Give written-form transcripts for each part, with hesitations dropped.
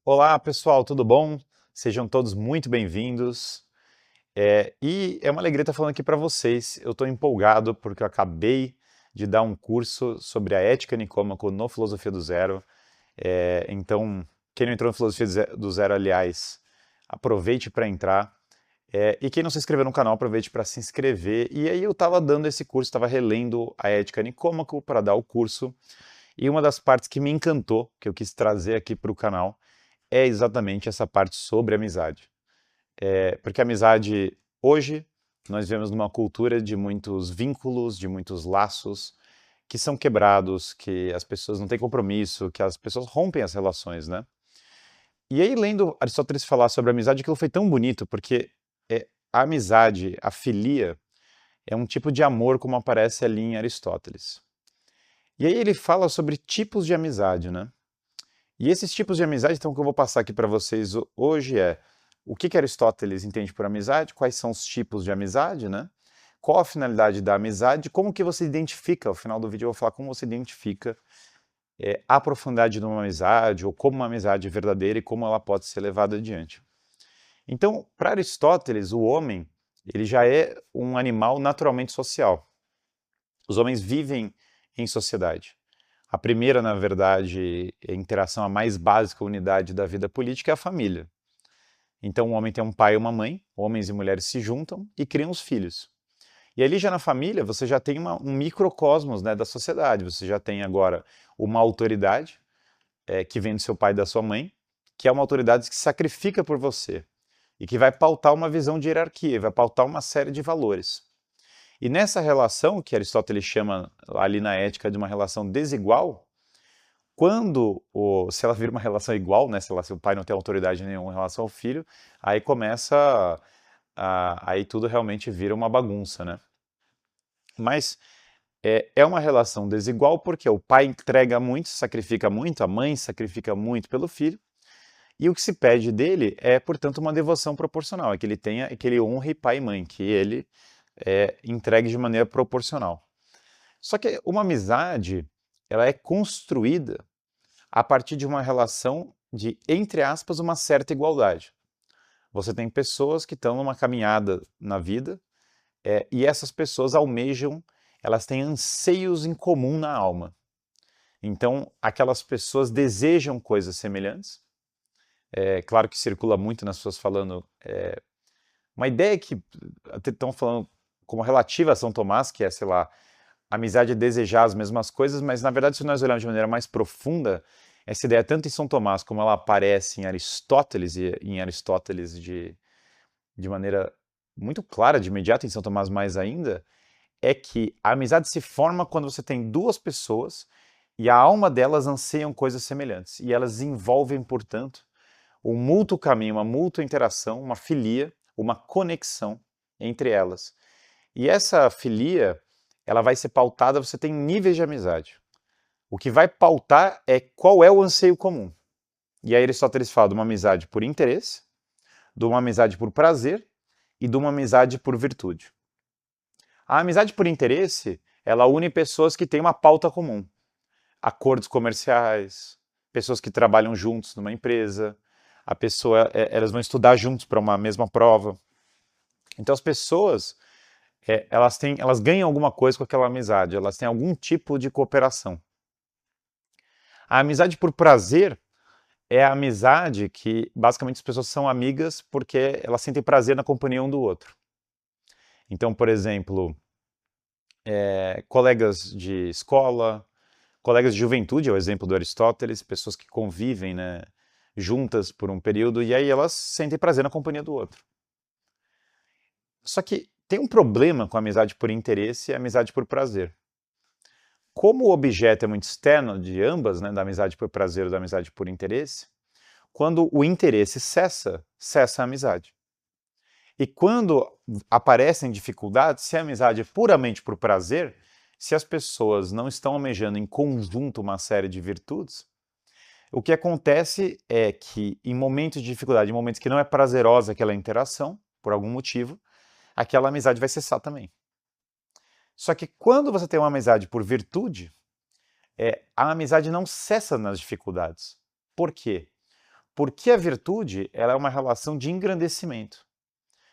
Olá, pessoal, tudo bom? Sejam todos muito bem-vindos. E é uma alegria estar falando aqui para vocês. Eu estou empolgado porque eu acabei de dar um curso sobre a ética nicômaco no Filosofia do Zero. Então, quem não entrou no Filosofia do Zero, aliás, aproveite para entrar. E quem não se inscreveu no canal, aproveite para se inscrever. E aí eu estava dando esse curso, estava relendo a ética nicômaco para dar o curso. E uma das partes que me encantou, que eu quis trazer aqui para o canal, é exatamente essa parte sobre amizade. Porque a amizade, hoje, nós vivemos numa cultura de muitos vínculos, de muitos laços que são quebrados, que as pessoas não têm compromisso, que as pessoas rompem as relações, né? E aí, lendo Aristóteles falar sobre a amizade, aquilo foi tão bonito, porque a amizade, a filia, é um tipo de amor como aparece ali em Aristóteles. E aí ele fala sobre tipos de amizade, né? E esses tipos de amizade, então, que eu vou passar aqui para vocês hoje o que Aristóteles entende por amizade, quais são os tipos de amizade, né? Qual a finalidade da amizade, como que você identifica, ao final do vídeo eu vou falar como você identifica a profundidade de uma amizade, ou como uma amizade é verdadeira e como ela pode ser levada adiante. Então, para Aristóteles, o homem, ele já é um animal naturalmente social. Os homens vivem em sociedade. A primeira, na verdade, interação, a mais básica unidade da vida política é a família. Então, o homem tem um pai e uma mãe, homens e mulheres se juntam e criam os filhos. E ali já na família, você já tem um microcosmos, né, da sociedade. Você já tem agora uma autoridade que vem do seu pai e da sua mãe, que é uma autoridade que se sacrifica por você e que vai pautar uma visão de hierarquia, vai pautar uma série de valores. E nessa relação, que Aristóteles chama ali na ética de uma relação desigual, se ela vira uma relação igual, né, se o pai não tem autoridade nenhuma em relação ao filho, aí começa, aí tudo realmente vira uma bagunça, né? Mas é uma relação desigual porque o pai entrega muito, sacrifica muito, a mãe sacrifica muito pelo filho, e o que se pede dele é, portanto, uma devoção proporcional, é que ele tenha, é que ele honre pai e mãe, que ele entregue de maneira proporcional. Só que uma amizade, ela é construída a partir de uma relação de, entre aspas, uma certa igualdade. Você tem pessoas que estão numa caminhada na vida e essas pessoas almejam, elas têm anseios em comum na alma. Então, aquelas pessoas desejam coisas semelhantes. É claro que circula muito nas pessoas falando uma ideia que até estão falando como relativa a São Tomás, que é, sei lá, a amizade é desejar as mesmas coisas, mas na verdade, se nós olharmos de maneira mais profunda, essa ideia, tanto em São Tomás como ela aparece em Aristóteles, e em Aristóteles de maneira muito clara, de imediato, em São Tomás mais ainda, é que a amizade se forma quando você tem duas pessoas e a alma delas anseiam coisas semelhantes. E elas envolvem, portanto, um mútuo caminho, uma mútua interação, uma filia, uma conexão entre elas. E essa filia, ela vai ser pautada, você tem níveis de amizade. O que vai pautar é qual é o anseio comum. E aí Aristóteles fala de uma amizade por interesse, de uma amizade por prazer e de uma amizade por virtude. A amizade por interesse, ela une pessoas que têm uma pauta comum. Acordos comerciais, pessoas que trabalham juntos numa empresa, elas vão estudar juntos para uma mesma prova. Então as pessoas, elas ganham alguma coisa com aquela amizade, elas têm algum tipo de cooperação. A amizade por prazer é a amizade que basicamente as pessoas são amigas porque elas sentem prazer na companhia um do outro. Então, por exemplo, colegas de escola, colegas de juventude, é o exemplo do Aristóteles, pessoas que convivem, né, juntas por um período e aí elas sentem prazer na companhia do outro. Só que tem um problema com a amizade por interesse e a amizade por prazer. Como o objeto é muito externo de ambas, né, da amizade por prazer ou da amizade por interesse, quando o interesse cessa, cessa a amizade. E quando aparecem dificuldades, se a amizade é puramente por prazer, se as pessoas não estão almejando em conjunto uma série de virtudes, o que acontece é que em momentos de dificuldade, em momentos que não é prazerosa aquela interação, por algum motivo, aquela amizade vai cessar também. Só que quando você tem uma amizade por virtude, a amizade não cessa nas dificuldades. Por quê? Porque a virtude, ela é uma relação de engrandecimento.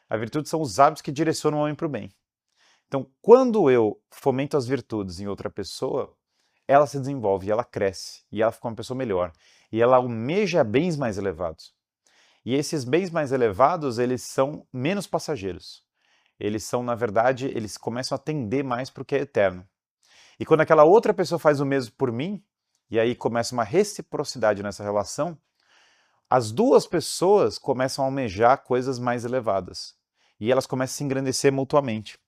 A virtude são os hábitos que direcionam o homem para o bem. Então, quando eu fomento as virtudes em outra pessoa, ela se desenvolve, ela cresce, e ela fica uma pessoa melhor. E ela almeja bens mais elevados. E esses bens mais elevados, eles são menos passageiros. Eles são, na verdade, eles começam a tender mais para o que é eterno. E quando aquela outra pessoa faz o mesmo por mim, e aí começa uma reciprocidade nessa relação, as duas pessoas começam a almejar coisas mais elevadas. E elas começam a se engrandecer mutuamente.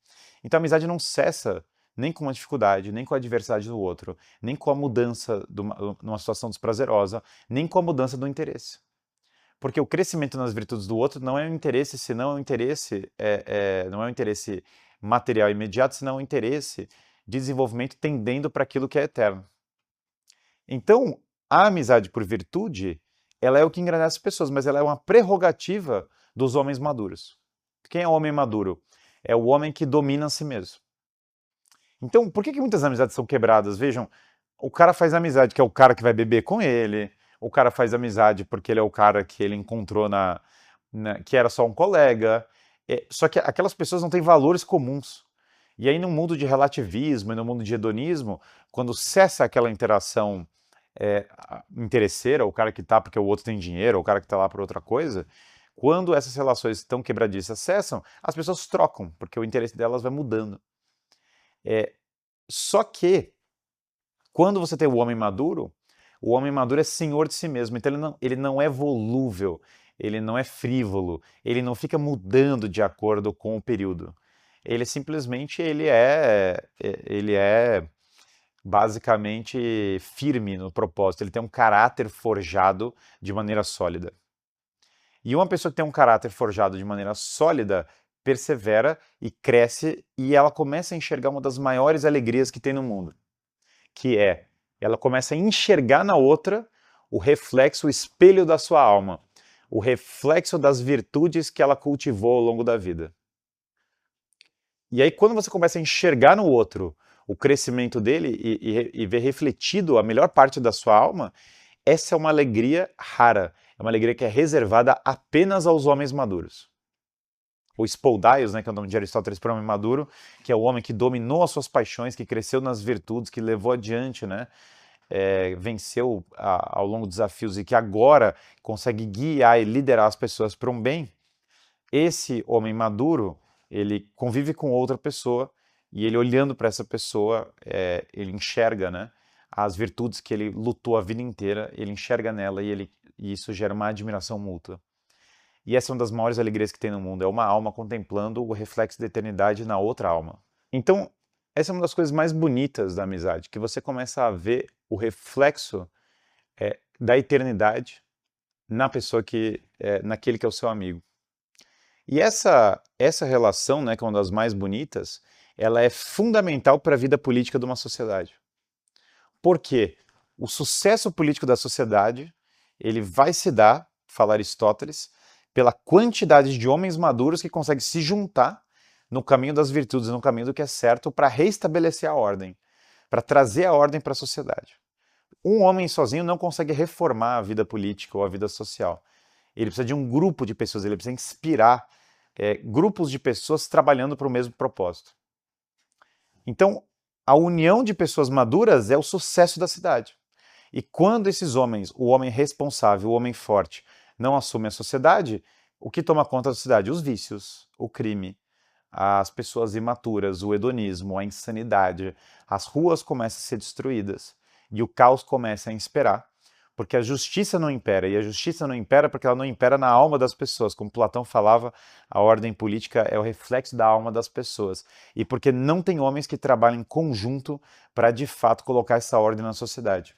Então a amizade não cessa nem com uma dificuldade, nem com a adversidade do outro, nem com a mudança numa situação desprazerosa, nem com a mudança do interesse. Porque o crescimento nas virtudes do outro não é um interesse, senão é um interesse, não é um interesse material imediato, senão é um interesse de desenvolvimento tendendo para aquilo que é eterno. Então, a amizade por virtude, ela é o que engrandece as pessoas, mas ela é uma prerrogativa dos homens maduros. Quem é o homem maduro? É o homem que domina a si mesmo. Então, por que muitas amizades são quebradas? Vejam, o cara faz amizade, que é o cara que vai beber com ele, o cara faz amizade porque ele é o cara que ele encontrou que era só um colega. Só que aquelas pessoas não têm valores comuns. E aí, no mundo de relativismo e no mundo de hedonismo, quando cessa aquela interação interesseira, o cara que tá porque o outro tem dinheiro, ou o cara que tá lá por outra coisa, quando essas relações estão quebradiças cessam, as pessoas trocam, porque o interesse delas vai mudando. Só que, quando você tem o homem maduro é senhor de si mesmo, então ele não é volúvel, ele não é frívolo, ele não fica mudando de acordo com o período. Ele simplesmente ele é basicamente firme no propósito, ele tem um caráter forjado de maneira sólida. E uma pessoa que tem um caráter forjado de maneira sólida persevera e cresce e ela começa a enxergar uma das maiores alegrias que tem no mundo, que é ela começa a enxergar na outra o reflexo, o espelho da sua alma, o reflexo das virtudes que ela cultivou ao longo da vida. E aí quando você começa a enxergar no outro o crescimento dele e ver refletido a melhor parte da sua alma, essa é uma alegria rara, é uma alegria que é reservada apenas aos homens maduros. O spoldaios, né, que é o nome de Aristóteles para o homem maduro, que é o homem que dominou as suas paixões, que cresceu nas virtudes, que levou adiante, né, venceu ao longo dos desafios e que agora consegue guiar e liderar as pessoas para um bem. Esse homem maduro, ele convive com outra pessoa e ele olhando para essa pessoa, ele enxerga, né, as virtudes que ele lutou a vida inteira, ele enxerga nela e isso gera uma admiração mútua. E essa é uma das maiores alegrias que tem no mundo, é uma alma contemplando o reflexo da eternidade na outra alma. Então, essa é uma das coisas mais bonitas da amizade, que você começa a ver o reflexo da eternidade na pessoa naquele que é o seu amigo. E essa relação, né, que é uma das mais bonitas, ela é fundamental para a vida política de uma sociedade. Por quê? O sucesso político da sociedade, ele vai se dar, fala Aristóteles, pela quantidade de homens maduros que conseguem se juntar no caminho das virtudes, no caminho do que é certo, para reestabelecer a ordem, para trazer a ordem para a sociedade. Um homem sozinho não consegue reformar a vida política ou a vida social. Ele precisa de um grupo de pessoas, ele precisa inspirar grupos de pessoas trabalhando para o mesmo propósito. Então, a união de pessoas maduras é o sucesso da cidade. E quando esses homens, o homem responsável, o homem forte, não assumem a sociedade, o que toma conta da sociedade? Os vícios, o crime, as pessoas imaturas, o hedonismo, a insanidade. As ruas começam a ser destruídas e o caos começa a imperar, porque a justiça não impera. E a justiça não impera porque ela não impera na alma das pessoas. Como Platão falava, a ordem política é o reflexo da alma das pessoas. E porque não tem homens que trabalhem em conjunto para, de fato, colocar essa ordem na sociedade.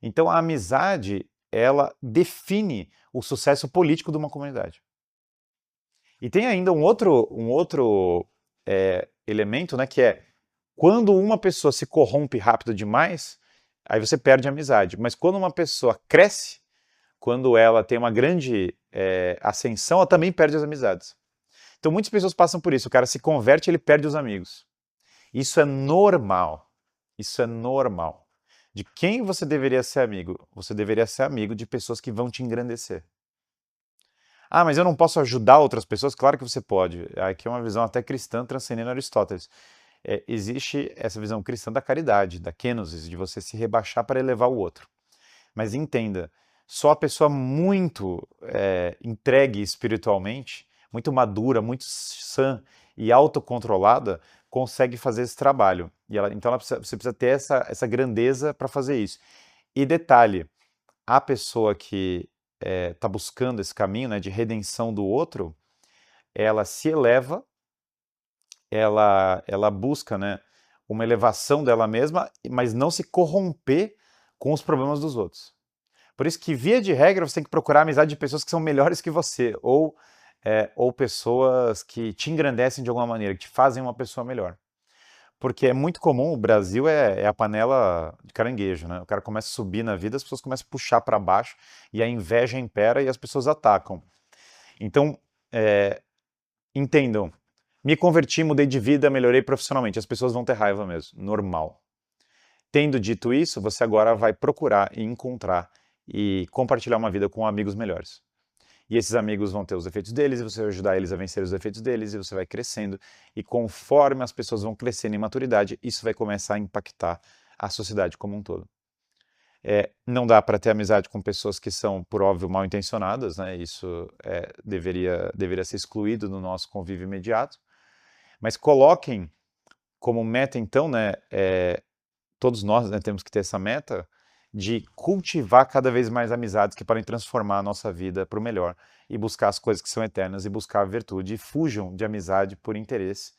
Então a amizade, ela define o sucesso político de uma comunidade. E tem ainda um outro elemento, né, que é quando uma pessoa se corrompe rápido demais, aí você perde a amizade. Mas quando uma pessoa cresce, quando ela tem uma grande ascensão, ela também perde as amizades. Então muitas pessoas passam por isso, o cara se converte e ele perde os amigos. Isso é normal. Isso é normal. De quem você deveria ser amigo? Você deveria ser amigo de pessoas que vão te engrandecer. Ah, mas eu não posso ajudar outras pessoas? Claro que você pode. Aqui é uma visão até cristã transcendendo Aristóteles. Existe essa visão cristã da caridade, da kenosis, de você se rebaixar para elevar o outro. Mas entenda, só a pessoa muito entregue espiritualmente, muito madura, muito sã e autocontrolada, consegue fazer esse trabalho. Então você precisa ter essa grandeza para fazer isso. E detalhe, a pessoa que está buscando esse caminho, né, de redenção do outro, ela se eleva, ela busca, né, uma elevação dela mesma, mas não se corromper com os problemas dos outros. Por isso que, via de regra, você tem que procurar a amizade de pessoas que são melhores que você, ou pessoas que te engrandecem de alguma maneira, que te fazem uma pessoa melhor. Porque é muito comum, o Brasil é a panela de caranguejo, né? O cara começa a subir na vida, as pessoas começam a puxar para baixo, e a inveja impera e as pessoas atacam. Então, entendam, me converti, mudei de vida, melhorei profissionalmente, as pessoas vão ter raiva mesmo, normal. Tendo dito isso, você agora vai procurar e encontrar e compartilhar uma vida com amigos melhores. E esses amigos vão ter os defeitos deles, e você vai ajudar eles a vencer os defeitos deles, e você vai crescendo. E conforme as pessoas vão crescendo em maturidade, isso vai começar a impactar a sociedade como um todo. Não dá para ter amizade com pessoas que são, por óbvio, mal intencionadas, né? Isso deveria ser excluído do nosso convívio imediato. Mas coloquem como meta, então, né? Todos nós, né, temos que ter essa meta de cultivar cada vez mais amizades que podem transformar a nossa vida para o melhor e buscar as coisas que são eternas e buscar a virtude, e fujam de amizade por interesse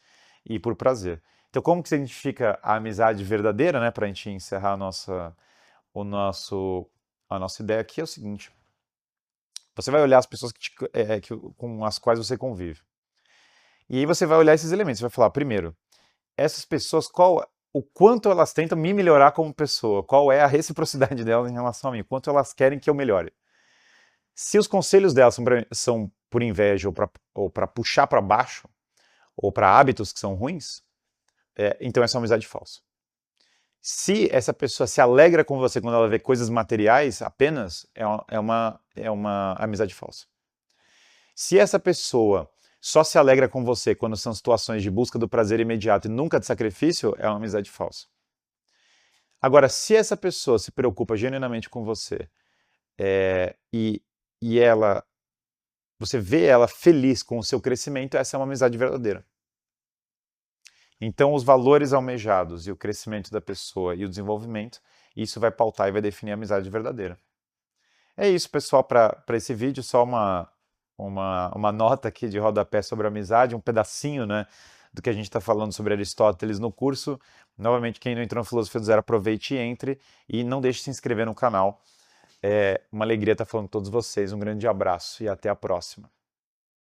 e por prazer. Então, como que se identifica a amizade verdadeira, né, para a gente encerrar a nossa ideia aqui é o seguinte: você vai olhar as pessoas com as quais você convive. E aí você vai olhar esses elementos, você vai falar, primeiro, essas pessoas, o quanto elas tentam me melhorar como pessoa, qual é a reciprocidade delas em relação a mim, o quanto elas querem que eu melhore. Se os conselhos delas são por inveja ou para puxar para baixo, ou para hábitos que são ruins, então essa é uma amizade falsa. Se essa pessoa se alegra com você quando ela vê coisas materiais apenas, é uma amizade falsa. Se essa pessoa só se alegra com você quando são situações de busca do prazer imediato e nunca de sacrifício, é uma amizade falsa. Agora, se essa pessoa se preocupa genuinamente com você e você vê ela feliz com o seu crescimento, essa é uma amizade verdadeira. Então, os valores almejados e o crescimento da pessoa e o desenvolvimento, isso vai pautar e vai definir a amizade verdadeira. É isso, pessoal, para esse vídeo, só uma nota aqui de rodapé sobre a amizade, um pedacinho, né, do que a gente está falando sobre Aristóteles no curso. Novamente, quem não entrou no Filosofia do Zero, aproveite e entre, e não deixe de se inscrever no canal. É uma alegria estar falando com todos vocês, um grande abraço e até a próxima.